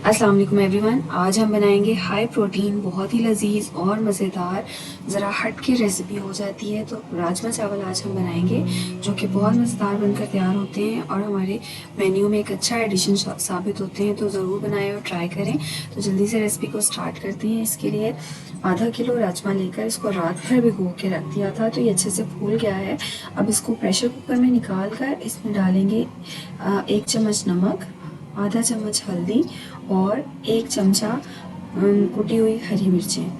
अस्सलाम वालेकुम एवरीवन। आज हम बनाएंगे हाई प्रोटीन, बहुत ही लजीज और मज़ेदार, ज़रा हट के रेसिपी हो जाती है। तो राजमा चावल आज हम बनाएंगे जो कि बहुत मज़ेदार बनकर तैयार होते हैं और हमारे मेन्यू में एक अच्छा एडिशन साबित होते हैं। तो ज़रूर बनाएं और ट्राई करें। तो जल्दी से रेसिपी को स्टार्ट करते हैं। इसके लिए आधा किलो राजमा लेकर इसको रात भर भिगो के रख दिया था, तो ये अच्छे से फूल गया है। अब इसको प्रेशर कुकर में निकाल कर इसमें डालेंगे 1 चम्मच नमक, आधा चम्मच हल्दी और 1 चमचा कुटी हुई हरी मिर्चें।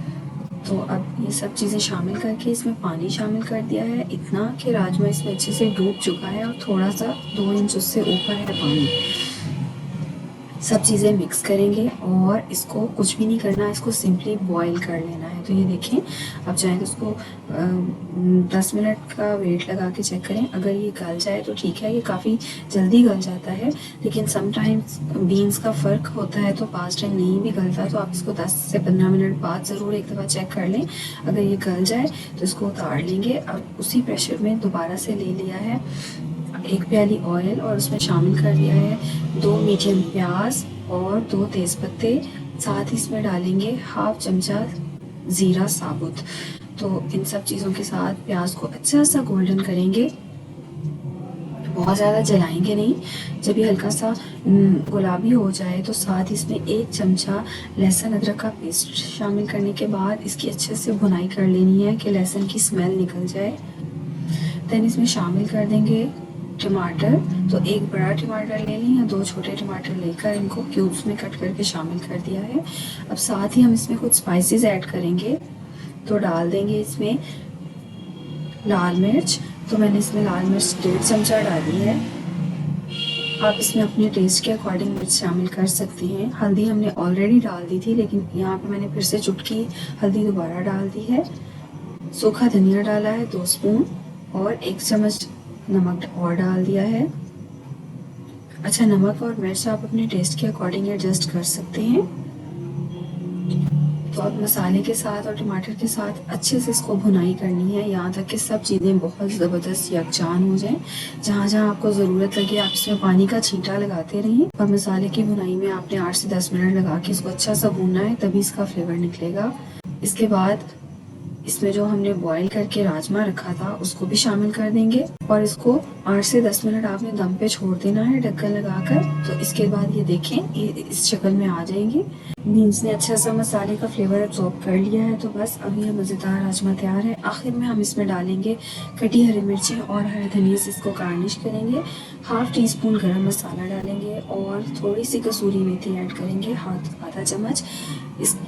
तो अब ये सब चीज़ें शामिल करके इसमें पानी शामिल कर दिया है इतना कि राजमा इसमें अच्छे से डूब चुका है और थोड़ा सा 2 इंच उससे ऊपर है पानी। सब चीज़ें मिक्स करेंगे और इसको कुछ भी नहीं करना, इसको सिंपली बॉईल कर लेना है। तो ये देखें, आप चाहें तो इसको 10 मिनट का वेट लगा के चेक करें। अगर ये गल जाए तो ठीक है, ये काफ़ी जल्दी गल जाता है, लेकिन समटाइम्स बीन्स का फ़र्क होता है तो पास टाइम नहीं भी गलता। तो आप इसको 10 से 15 मिनट बाद ज़रूर एक दफ़ा चेक कर लें। अगर ये गल जाए तो इसको उतार लेंगे। अब उसी प्रेशर में दोबारा से ले लिया है 1 प्याली ऑयल और उसमें शामिल कर दिया है 2 मीडियम प्याज और 2 तेज़पत्ते। साथ ही इसमें डालेंगे हाफ चमचा ज़ीरा साबुत। तो इन सब चीज़ों के साथ प्याज को अच्छा सा गोल्डन करेंगे, बहुत ज़्यादा जलाएंगे नहीं। जब ये हल्का सा गुलाबी हो जाए तो साथ इसमें 1 चमचा लहसुन अदरक का पेस्ट शामिल करने के बाद इसकी अच्छे से भुनाई कर लेनी है कि लहसुन की स्मेल निकल जाए। देन इसमें शामिल कर देंगे टमाटर। तो 1 बड़ा टमाटर ले लें या 2 छोटे टमाटर लेकर इनको क्यूब्स में कट करके शामिल कर दिया है। अब साथ ही हम इसमें कुछ स्पाइसेस ऐड करेंगे। तो डाल देंगे इसमें लाल मिर्च। तो मैंने इसमें लाल मिर्च 1.5 चमचा डाली है। आप इसमें अपने टेस्ट के अकॉर्डिंग मिर्च शामिल कर सकती हैं। हल्दी हमने ऑलरेडी डाल दी थी, लेकिन यहाँ पे मैंने फिर से चुटकी हल्दी दोबारा डाल दी है। सूखा धनिया डाला है 2 स्पून और 1 चम्मच नमक और डाल दिया है। अच्छा, नमक और मिर्च आप अपने टेस्ट के अकॉर्डिंग एडजस्ट कर सकते हैं। तो अब मसाले के साथ और टमाटर के साथ अच्छे से इसको भुनाई करनी है, यहाँ तक कि सब चीज़ें बहुत ज़बरदस्त यकजान हो जाएं। जहाँ जहाँ आपको ज़रूरत लगे आप इसमें पानी का छींटा लगाते रहिए। और मसाले की भुनाई में आपने 8 से 10 मिनट लगा के इसको अच्छा सा भूनना है, तभी इसका फ्लेवर निकलेगा। इसके बाद इसमें जो हमने बॉईल करके राजमा रखा था उसको भी शामिल कर देंगे और इसको 8 से 10 मिनट आपने दम पे छोड़ देना है ढक्कन लगाकर। तो इसके बाद ये देखें, ये इस शक्ल में आ जाएंगी। बीन्स ने अच्छा सा मसाले का फ्लेवर एब्जॉर्ब कर लिया है। तो बस अब ये मज़ेदार राजमा तैयार है। आखिर में हम इसमें डालेंगे कटी हरी मिर्चें और हरे धनिया से इसको गार्निश करेंगे। हाफ टी स्पून गरम मसाला डालेंगे और थोड़ी सी कसूरी मेथी ऐड करेंगे, आधा चम्मच।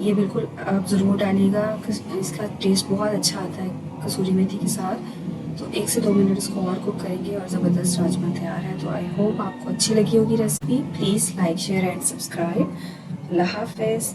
ये बिल्कुल आप ज़रूर डालिएगा, इसका टेस्ट बहुत अच्छा आता है कसूरी मेथी के साथ। तो 1 से 2 मिनट इसको और कुक करेंगे और ज़बरदस्त राजमा तैयार है। तो आई होप आपको अच्छी लगी होगी recipe. Please like, share and subscribe. अल्लाह हाफ़िज़।